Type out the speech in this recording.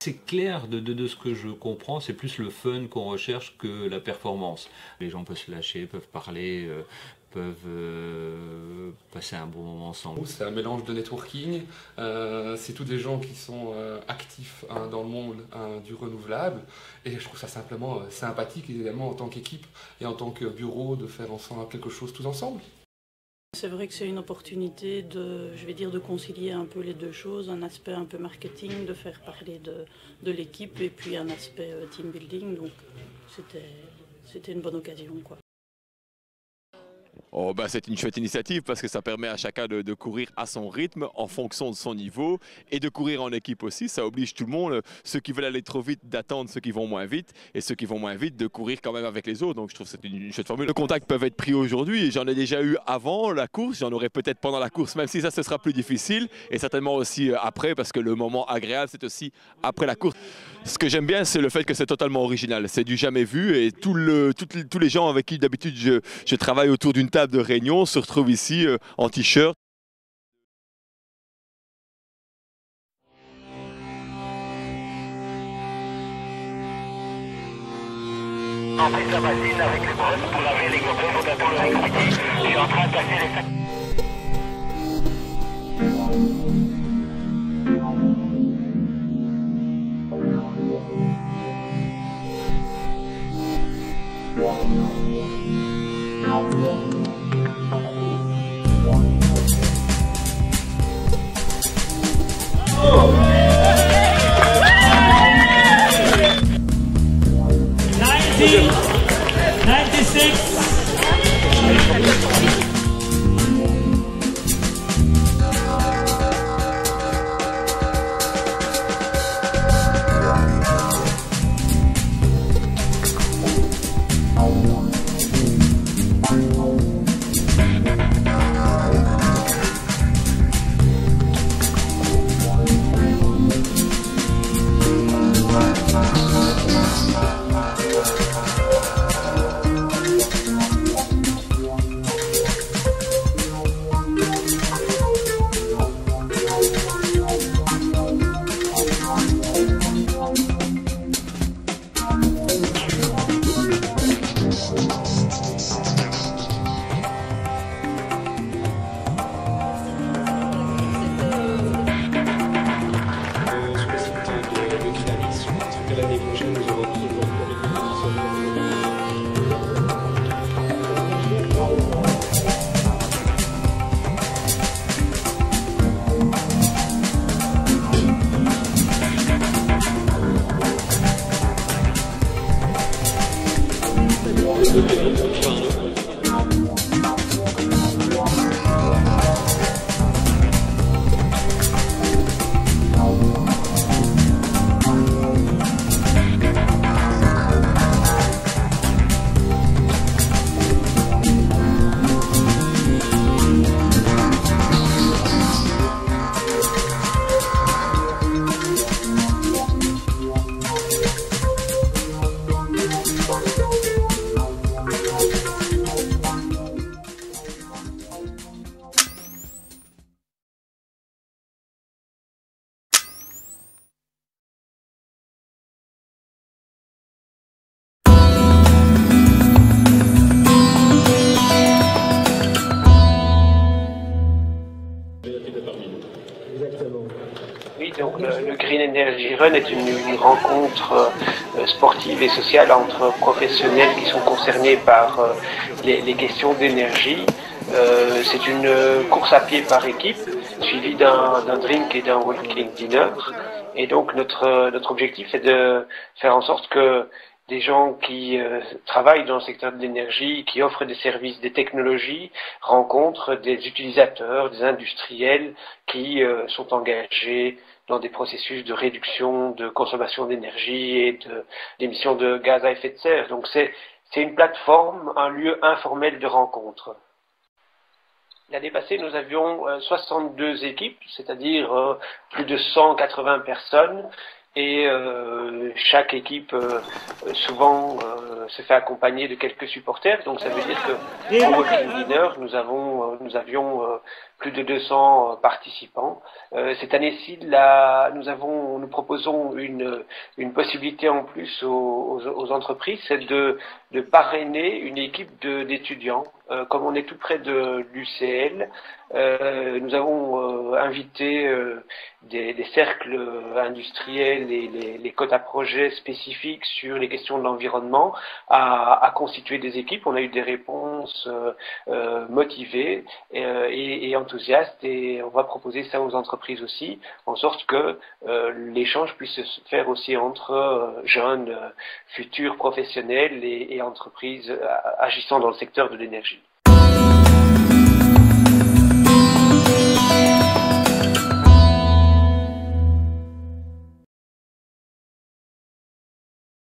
C'est clair de ce que je comprends, c'est plus le fun qu'on recherche que la performance. Les gens peuvent se lâcher, peuvent parler, peuvent passer un bon moment ensemble. C'est un mélange de networking, c'est tous des gens qui sont actifs dans le monde du renouvelable, et je trouve ça simplement sympathique également en tant qu'équipe et en tant que bureau de faire ensemble quelque chose tous ensemble. C'est vrai que c'est une opportunité de concilier un peu les deux choses, un aspect un peu marketing, de faire parler de l'équipe et puis un aspect team building, donc c'était une bonne occasion, quoi. Oh, bah, c'est une chouette initiative parce que ça permet à chacun de courir à son rythme, en fonction de son niveau, et de courir en équipe aussi. Ça oblige tout le monde, ceux qui veulent aller trop vite, d'attendre ceux qui vont moins vite, et ceux qui vont moins vite, de courir quand même avec les autres. Donc je trouve que c'est une chouette formule. Les contacts peuvent être pris aujourd'hui, et j'en ai déjà eu avant la course, j'en aurai peut-être pendant la course, même si ça ce sera plus difficile, et certainement aussi après, parce que le moment agréable, c'est aussi après la course. Ce que j'aime bien, c'est le fait que c'est totalement original. C'est du jamais vu, et tous les gens avec qui d'habitude je travaille autour d'une table de réunion se retrouvent ici en t-shirt. Entrez sa machine avec les brosses pour laver les gobelets, faut bientôt le récolter. Je suis en train de passer les sacs. L'année prochaine, nous aurons Oui, donc le Green Energy Run est une rencontre sportive et sociale entre professionnels qui sont concernés par les questions d'énergie. C'est une course à pied par équipe, suivie d'un drink et d'un walking dinner. Et donc notre objectif est de faire en sorte que des gens qui travaillent dans le secteur de l'énergie, qui offrent des services, des technologies, rencontrent des utilisateurs, des industriels qui sont engagés dans des processus de réduction de consommation d'énergie et d'émissions de gaz à effet de serre. Donc c'est une plateforme, un lieu informel de rencontre. L'année passée, nous avions 62 équipes, c'est-à-dire plus de 180 personnes Et chaque équipe souvent se fait accompagner de quelques supporters. Donc ça veut dire que au Walking Dinner, nous avions plus de 200 participants. Cette année-ci, nous proposons une possibilité en plus aux entreprises, c'est de parrainer une équipe d'étudiants. Comme on est tout près de l'UCL, nous avons invité des cercles industriels et les quotas projets spécifiques sur les questions de l'environnement à constituer des équipes. On a eu des réponses motivées et enthousiastes, et on va proposer ça aux entreprises aussi, en sorte que l'échange puisse se faire aussi entre jeunes, futurs professionnels et entreprises agissant dans le secteur de l'énergie.